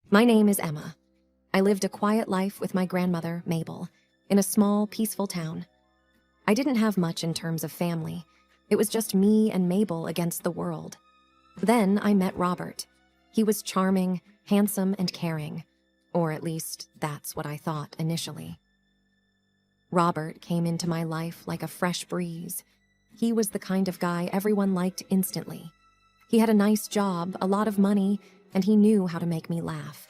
My name is Emma. I lived a quiet life with my grandmother, Mabel, in a small, peaceful town. I didn't have much in terms of family. It was just me and Mabel against the world. Then I met Robert. He was charming, handsome, and caring. Or at least, that's what I thought initially. Robert came into my life like a fresh breeze. He was the kind of guy everyone liked instantly. He had a nice job, a lot of money, and he knew how to make me laugh.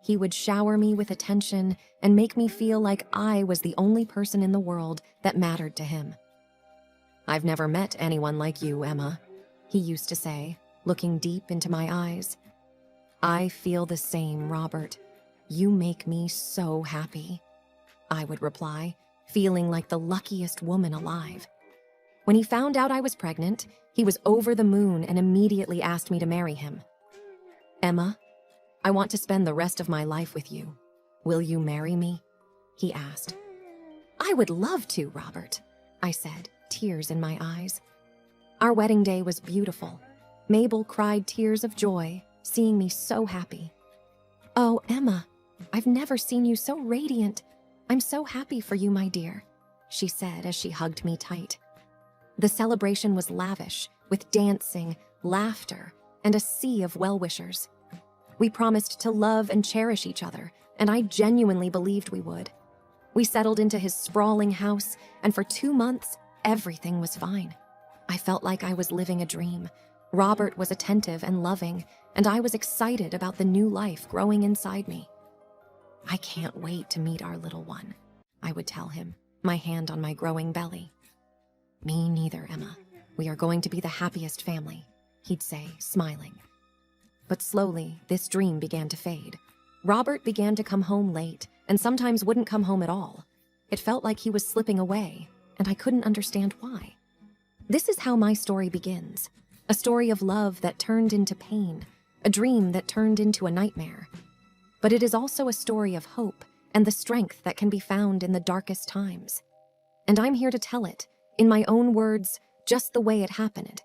He would shower me with attention and make me feel like I was the only person in the world that mattered to him. "I've never met anyone like you, Emma," he used to say, looking deep into my eyes. "I feel the same, Robert. You make me so happy," I would reply, feeling like the luckiest woman alive. When he found out I was pregnant, he was over the moon and immediately asked me to marry him. "Emma, I want to spend the rest of my life with you. Will you marry me?" he asked. "I would love to, Robert," I said, tears in my eyes. Our wedding day was beautiful. Mabel cried tears of joy, seeing me so happy. "Oh, Emma, I've never seen you so radiant. I'm so happy for you, my dear," she said as she hugged me tight. The celebration was lavish, with dancing, laughter, and a sea of well-wishers. We promised to love and cherish each other, and I genuinely believed we would. We settled into his sprawling house, and for 2 months, everything was fine. I felt like I was living a dream. Robert was attentive and loving, and I was excited about the new life growing inside me. "I can't wait to meet our little one," I would tell him, my hand on my growing belly. "Me neither, Emma. We are going to be the happiest family," he'd say, smiling. But slowly, this dream began to fade. Robert began to come home late, and sometimes wouldn't come home at all. It felt like he was slipping away, and I couldn't understand why. This is how my story begins. A story of love that turned into pain, a dream that turned into a nightmare. But it is also a story of hope and the strength that can be found in the darkest times. And I'm here to tell it, in my own words, just the way it happened.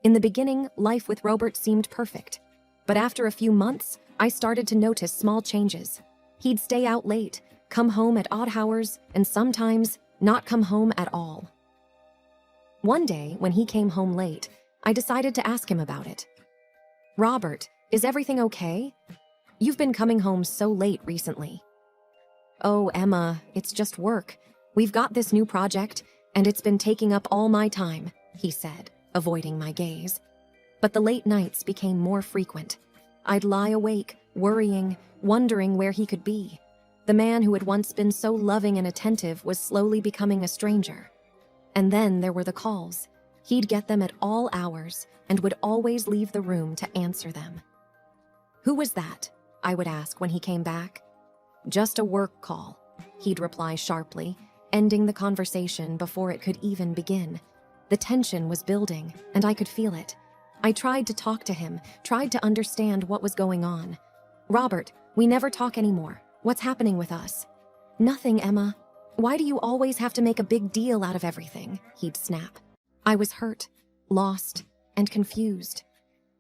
In the beginning, life with Robert seemed perfect. But after a few months, I started to notice small changes. He'd stay out late, come home at odd hours, and sometimes not come home at all. One day, when he came home late, I decided to ask him about it. "Robert, is everything okay? You've been coming home so late recently." "Oh, Emma, it's just work. We've got this new project, and it's been taking up all my time," he said, avoiding my gaze. But the late nights became more frequent. I'd lie awake, worrying, wondering where he could be. The man who had once been so loving and attentive was slowly becoming a stranger. And then there were the calls. He'd get them at all hours and would always leave the room to answer them. "Who was that?" I would ask when he came back. "Just a work call," he'd reply sharply, ending the conversation before it could even begin. The tension was building, and I could feel it. I tried to talk to him, tried to understand what was going on. "Robert, we never talk anymore. What's happening with us?" "Nothing, Emma. Why do you always have to make a big deal out of everything?" he'd snap. I was hurt, lost, and confused.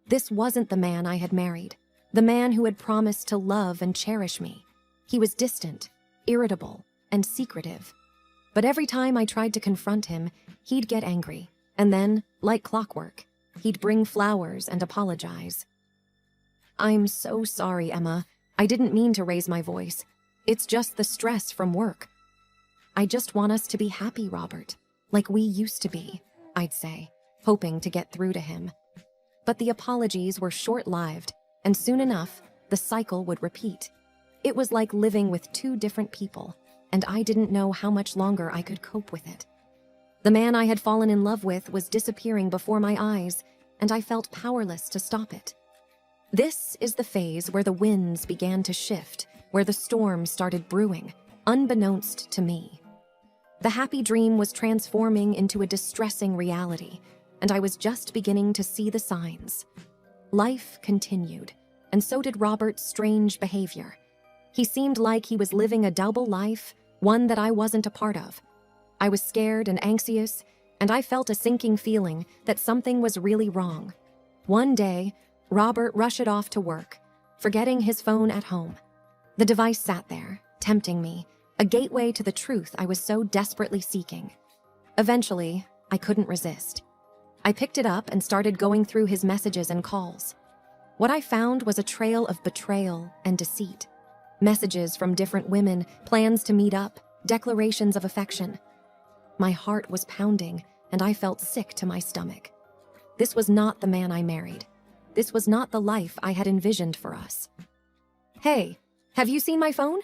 This wasn't the man I had married, the man who had promised to love and cherish me. He was distant, irritable, and secretive. But every time I tried to confront him, he'd get angry, and then, like clockwork, he'd bring flowers and apologize. "I'm so sorry, Emma. I didn't mean to raise my voice. It's just the stress from work. I just want us to be happy, Robert, like we used to be," I'd say, hoping to get through to him. But the apologies were short-lived, and soon enough, the cycle would repeat. It was like living with two different people, and I didn't know how much longer I could cope with it. The man I had fallen in love with was disappearing before my eyes, and I felt powerless to stop it. This is the phase where the winds began to shift, where the storm started brewing, unbeknownst to me. The happy dream was transforming into a distressing reality, and I was just beginning to see the signs. Life continued, and so did Robert's strange behavior. He seemed like he was living a double life, one that I wasn't a part of. I was scared and anxious, and I felt a sinking feeling that something was really wrong. One day, Robert rushed off to work. forgetting his phone at home. The device sat there, tempting me, a gateway to the truth I was so desperately seeking. Eventually, I couldn't resist. I picked it up and started going through his messages and calls. What I found was a trail of betrayal and deceit. Messages from different women, plans to meet up, declarations of affection. My heart was pounding, and I felt sick to my stomach. This was not the man I married. This was not the life I had envisioned for us. "Hey, have you seen my phone?"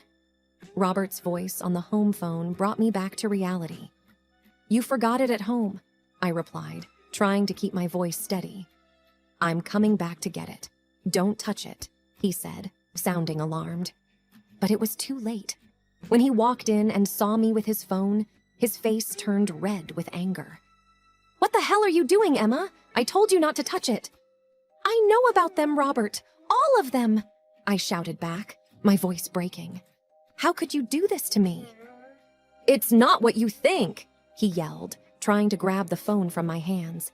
Robert's voice on the home phone brought me back to reality. "You forgot it at home," I replied, trying to keep my voice steady. "I'm coming back to get it. Don't touch it," he said, sounding alarmed. But it was too late. When he walked in and saw me with his phone, his face turned red with anger. "What the hell are you doing, Emma? I told you not to touch it." "I know about them, Robert. All of them," I shouted back, my voice breaking. "How could you do this to me?" "It's not what you think," he yelled, trying to grab the phone from my hands.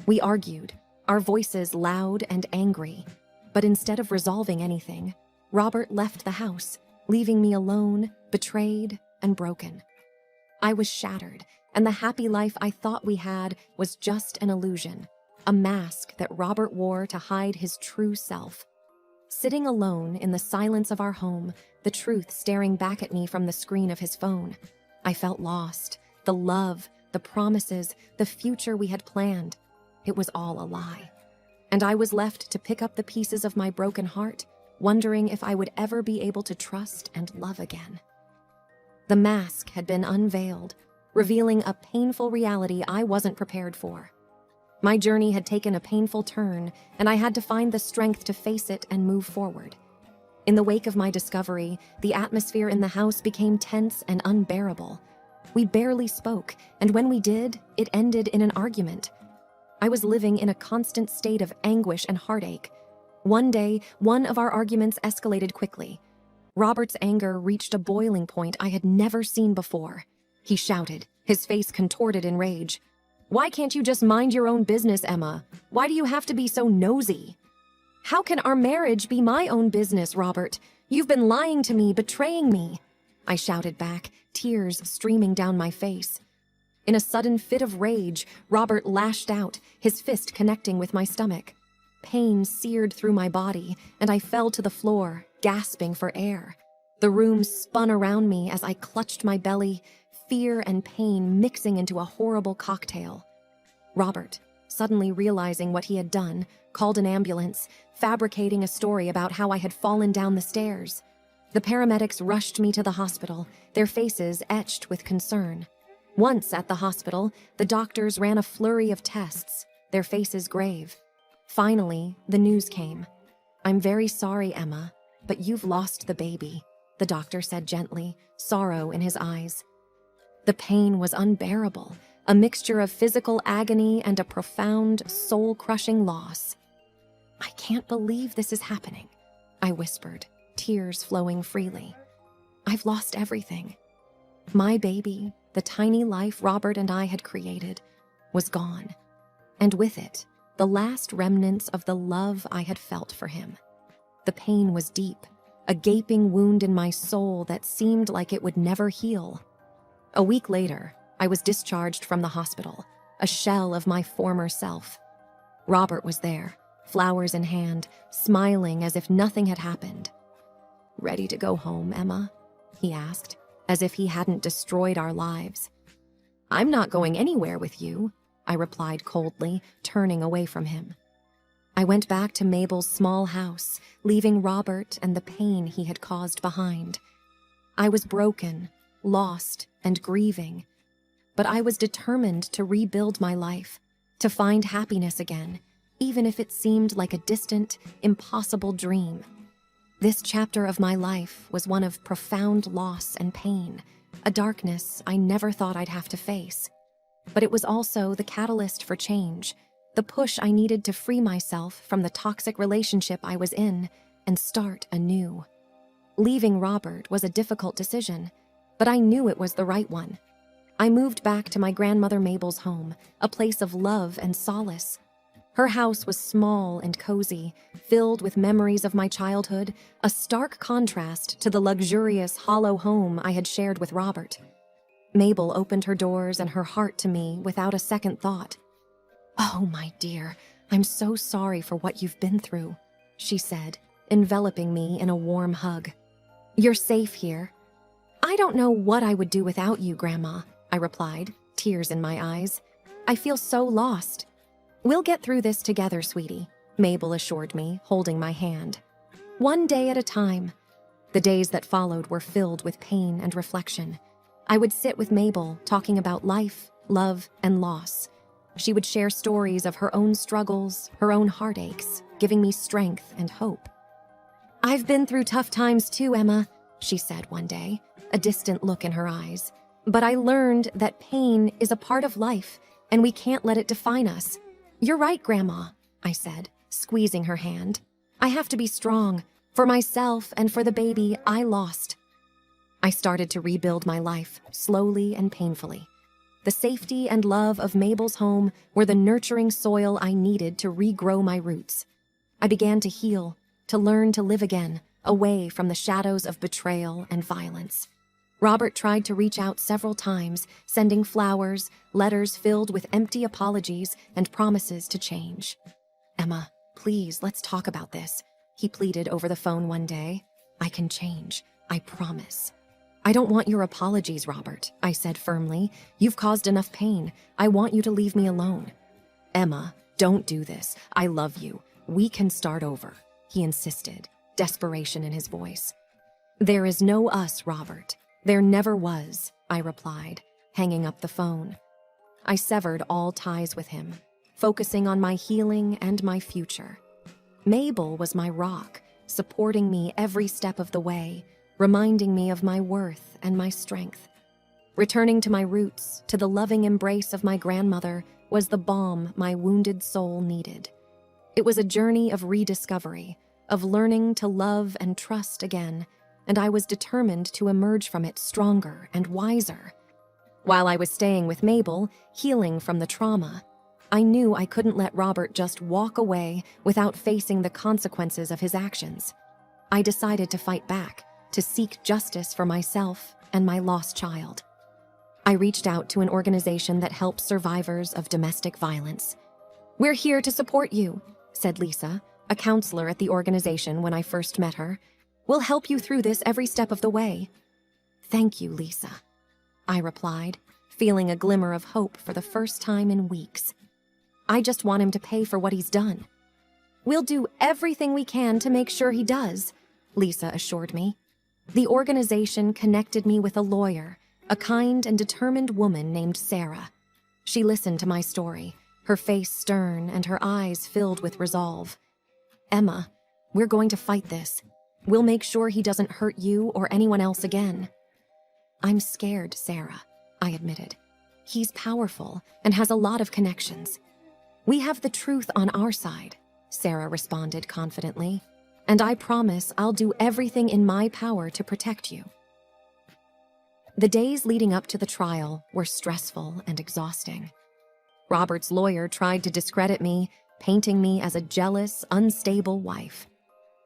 We argued, our voices loud and angry. But instead of resolving anything, Robert left the house, leaving me alone, betrayed, and broken. I was shattered, and the happy life I thought we had was just an illusion, a mask that Robert wore to hide his true self. Sitting alone in the silence of our home, the truth staring back at me from the screen of his phone, I felt lost. The love, the promises, the future we had planned, it was all a lie. And I was left to pick up the pieces of my broken heart, wondering if I would ever be able to trust and love again. The mask had been unveiled, revealing a painful reality I wasn't prepared for. My journey had taken a painful turn, and I had to find the strength to face it and move forward. In the wake of my discovery, the atmosphere in the house became tense and unbearable. We barely spoke, and when we did, it ended in an argument. I was living in a constant state of anguish and heartache. One day, one of our arguments escalated quickly. Robert's anger reached a boiling point I had never seen before. He shouted, his face contorted in rage. "Why can't you just mind your own business, Emma? Why do you have to be so nosy?" "How can our marriage be my own business, Robert? You've been lying to me, betraying me," I shouted back, tears streaming down my face. In a sudden fit of rage, Robert lashed out, his fist connecting with my stomach. Pain seared through my body, and I fell to the floor, gasping for air. The room spun around me as I clutched my belly, fear and pain mixing into a horrible cocktail. Robert, suddenly realizing what he had done, called an ambulance, fabricating a story about how I had fallen down the stairs. The paramedics rushed me to the hospital, their faces etched with concern. Once at the hospital, the doctors ran a flurry of tests, their faces grave. Finally, the news came. "I'm very sorry, Emma, but you've lost the baby," the doctor said gently, sorrow in his eyes. The pain was unbearable, a mixture of physical agony and a profound, soul-crushing loss. "I can't believe this is happening," I whispered, tears flowing freely. "I've lost everything. My baby, the tiny life Robert and I had created, was gone. And with it, the last remnants of the love I had felt for him. The pain was deep, a gaping wound in my soul that seemed like it would never heal. A week later, I was discharged from the hospital, a shell of my former self. Robert was there, flowers in hand, smiling as if nothing had happened. "Ready to go home, Emma?" he asked, as if he hadn't destroyed our lives. "I'm not going anywhere with you," I replied coldly, turning away from him. I went back to Mabel's small house, leaving Robert and the pain he had caused behind. I was broken, lost, and grieving, but I was determined to rebuild my life, to find happiness again, even if it seemed like a distant, impossible dream. This chapter of my life was one of profound loss and pain, a darkness I never thought I'd have to face. But it was also the catalyst for change, the push I needed to free myself from the toxic relationship I was in and start anew. Leaving Robert was a difficult decision, but I knew it was the right one. I moved back to my grandmother Mabel's home, a place of love and solace. Her house was small and cozy, filled with memories of my childhood, a stark contrast to the luxurious, hollow home I had shared with Robert. Mabel opened her doors and her heart to me without a second thought. "Oh, my dear, I'm so sorry for what you've been through," she said, enveloping me in a warm hug. "You're safe here." "I don't know what I would do without you, Grandma," I replied, tears in my eyes. "I feel so lost." "We'll get through this together, sweetie," Mabel assured me, holding my hand. "One day at a time." The days that followed were filled with pain and reflection. I would sit with Mabel, talking about life, love, and loss. She would share stories of her own struggles, her own heartaches, giving me strength and hope. "I've been through tough times too, Emma," she said one day, a distant look in her eyes. "But I learned that pain is a part of life, and we can't let it define us." "You're right, Grandma," I said, squeezing her hand. "I have to be strong, for myself and for the baby I lost." I started to rebuild my life, slowly and painfully. The safety and love of Mabel's home were the nurturing soil I needed to regrow my roots. I began to heal, to learn to live again, away from the shadows of betrayal and violence. Robert tried to reach out several times, sending flowers, letters filled with empty apologies and promises to change. "Emma, please, let's talk about this," he pleaded over the phone one day. "I can change, I promise." "I don't want your apologies, Robert," I said firmly. "You've caused enough pain. I want you to leave me alone." "Emma, don't do this. I love you. We can start over," he insisted, desperation in his voice. "There is no us, Robert. There never was," I replied, hanging up the phone. I severed all ties with him, focusing on my healing and my future. Mabel was my rock, supporting me every step of the way, reminding me of my worth and my strength. Returning to my roots, to the loving embrace of my grandmother, was the balm my wounded soul needed. It was a journey of rediscovery, of learning to love and trust again, and I was determined to emerge from it stronger and wiser. While I was staying with Mabel, healing from the trauma, I knew I couldn't let Robert just walk away without facing the consequences of his actions. I decided to fight back, to seek justice for myself and my lost child. I reached out to an organization that helps survivors of domestic violence. "We're here to support you," said Lisa, a counselor at the organization when I first met her. "We'll help you through this every step of the way." "Thank you, Lisa," I replied, feeling a glimmer of hope for the first time in weeks. "I just want him to pay for what he's done." "We'll do everything we can to make sure he does," Lisa assured me. The organization connected me with a lawyer, a kind and determined woman named Sarah. She listened to my story, her face stern and her eyes filled with resolve. "Emma, we're going to fight this. We'll make sure he doesn't hurt you or anyone else again." "I'm scared, Sarah," I admitted. "He's powerful and has a lot of connections." "We have the truth on our side," Sarah responded confidently. "And I promise I'll do everything in my power to protect you." The days leading up to the trial were stressful and exhausting. Robert's lawyer tried to discredit me, painting me as a jealous, unstable wife.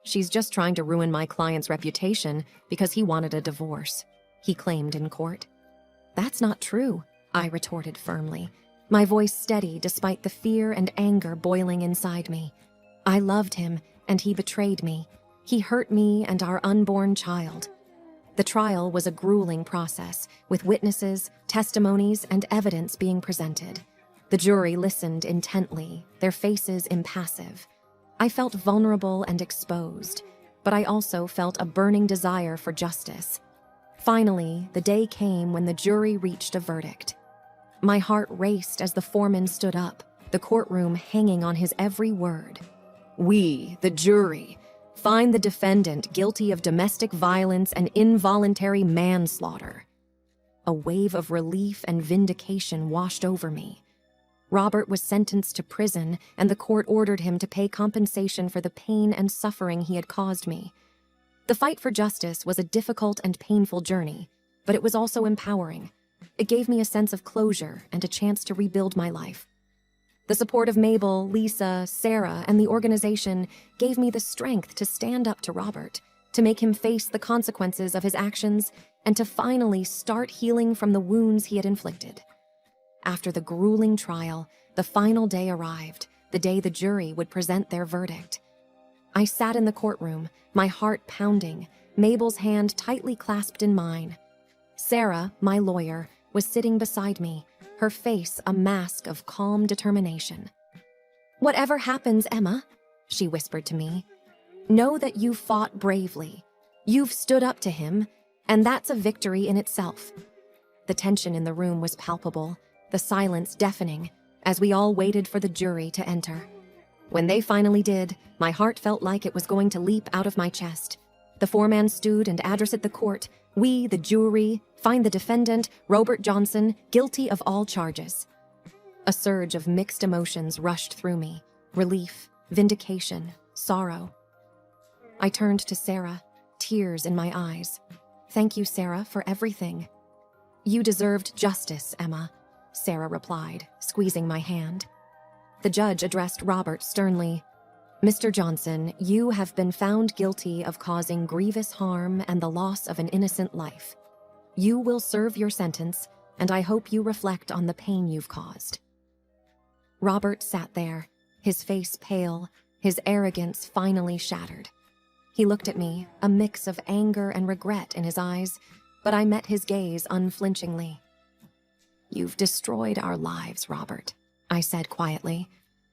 "She's just trying to ruin my client's reputation because he wanted a divorce," he claimed in court. "That's not true," I retorted firmly, my voice steady despite the fear and anger boiling inside me. "I loved him, and he betrayed me. He hurt me and our unborn child." The trial was a grueling process, with witnesses, testimonies, and evidence being presented. The jury listened intently, their faces impassive. I felt vulnerable and exposed, but I also felt a burning desire for justice. Finally, the day came when the jury reached a verdict. My heart raced as the foreman stood up, the courtroom hanging on his every word. "We, the jury, find the defendant guilty of domestic violence and involuntary manslaughter." A wave of relief and vindication washed over me. Robert was sentenced to prison, and the court ordered him to pay compensation for the pain and suffering he had caused me. The fight for justice was a difficult and painful journey, but it was also empowering. It gave me a sense of closure and a chance to rebuild my life. The support of Mabel, Lisa, Sarah, and the organization gave me the strength to stand up to Robert, to make him face the consequences of his actions, and to finally start healing from the wounds he had inflicted. After the grueling trial, the final day arrived, the day the jury would present their verdict. I sat in the courtroom, my heart pounding, Mabel's hand tightly clasped in mine. Sarah, my lawyer, was sitting beside me, her face a mask of calm determination. "Whatever happens, Emma," she whispered to me, "know that you fought bravely. You've stood up to him, and that's a victory in itself." The tension in the room was palpable, the silence deafening, as we all waited for the jury to enter. When they finally did, my heart felt like it was going to leap out of my chest. The foreman stood and addressed the court. We, the jury, find the defendant, Robert Johnson, guilty of all charges. A surge of mixed emotions rushed through me: relief, vindication, sorrow. I turned to Sarah, tears in my eyes. "Thank you, Sarah, for everything." "You deserved justice, Emma," Sarah replied, squeezing my hand. The judge addressed Robert sternly. "Mr. Johnson, you have been found guilty of causing grievous harm and the loss of an innocent life. You will serve your sentence, and I hope you reflect on the pain you've caused." Robert sat there, his face pale, his arrogance finally shattered. He looked at me, a mix of anger and regret in his eyes, but I met his gaze unflinchingly. "You've destroyed our lives, Robert," I said quietly,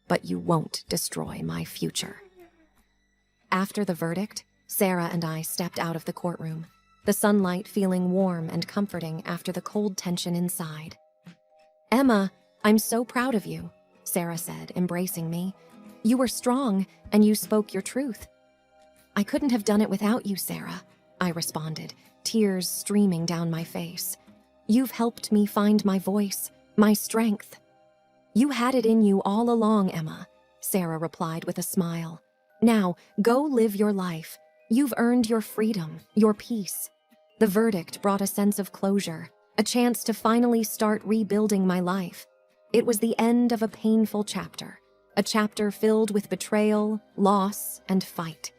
"but you won't destroy my future." After the verdict, Sarah and I stepped out of the courtroom, the sunlight feeling warm and comforting after the cold tension inside. "Emma, I'm so proud of you," Sarah said, embracing me. "You were strong, and you spoke your truth." "I couldn't have done it without you, Sarah," I responded, tears streaming down my face. "You've helped me find my voice, my strength." "You had it in you all along, Emma," Sarah replied with a smile. "Now, go live your life. You've earned your freedom, your peace." The verdict brought a sense of closure, a chance to finally start rebuilding my life. It was the end of a painful chapter, a chapter filled with betrayal, loss, and fight.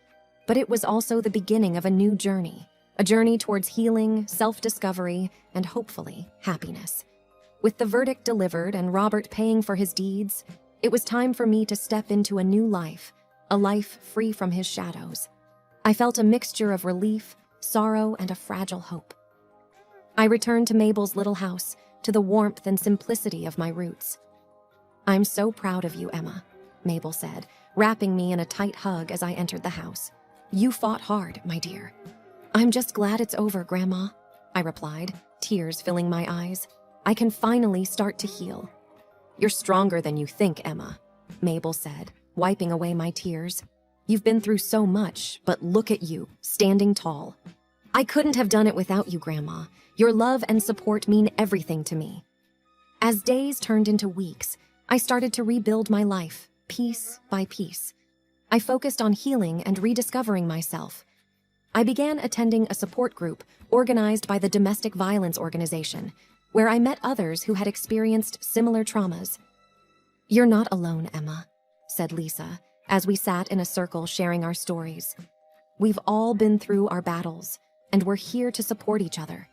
But it was also the beginning of a new journey, a journey towards healing, self-discovery, and hopefully, happiness. With the verdict delivered and Robert paying for his deeds, it was time for me to step into a new life, a life free from his shadows. I felt a mixture of relief, sorrow, and a fragile hope. I returned to Mabel's little house, to the warmth and simplicity of my roots. "I'm so proud of you, Emma," Mabel said, wrapping me in a tight hug as I entered the house. "You fought hard, my dear." "I'm just glad it's over, Grandma," I replied, tears filling my eyes. "I can finally start to heal." "You're stronger than you think, Emma," Mabel said, wiping away my tears. "You've been through so much, but look at you, standing tall." "I couldn't have done it without you, Grandma. Your love and support mean everything to me." As days turned into weeks, I started to rebuild my life, piece by piece. I focused on healing and rediscovering myself. I began attending a support group organized by the Domestic Violence Organization, where I met others who had experienced similar traumas. "You're not alone, Emma," said Lisa, as we sat in a circle sharing our stories. "We've all been through our battles, and we're here to support each other."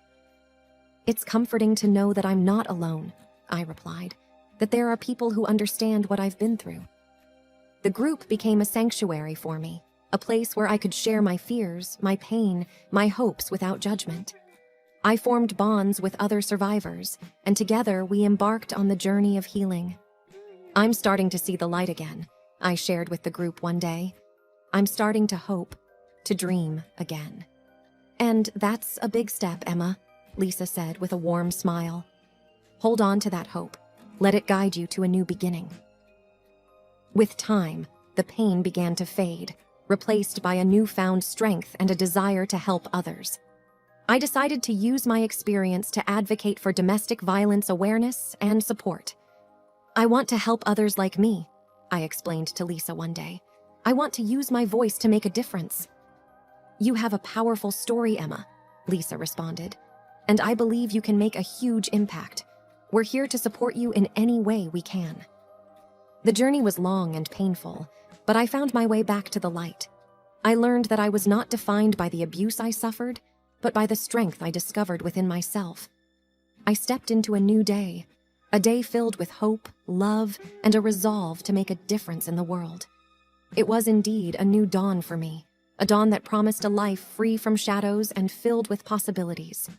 "It's comforting to know that I'm not alone," I replied, "that there are people who understand what I've been through." The group became a sanctuary for me, a place where I could share my fears, my pain, my hopes without judgment. I formed bonds with other survivors, and together we embarked on the journey of healing. "I'm starting to see the light again," I shared with the group one day. "I'm starting to hope, to dream again." "And that's a big step, Emma," Lisa said with a warm smile. "Hold on to that hope. Let it guide you to a new beginning." With time, the pain began to fade, replaced by a newfound strength and a desire to help others. I decided to use my experience to advocate for domestic violence awareness and support. "I want to help others like me," I explained to Lisa one day. "I want to use my voice to make a difference." "You have a powerful story, Emma," Lisa responded, "and I believe you can make a huge impact. We're here to support you in any way we can." The journey was long and painful, but I found my way back to the light. I learned that I was not defined by the abuse I suffered, but by the strength I discovered within myself. I stepped into a new day, a day filled with hope, love, and a resolve to make a difference in the world. It was indeed a new dawn for me, a dawn that promised a life free from shadows and filled with possibilities.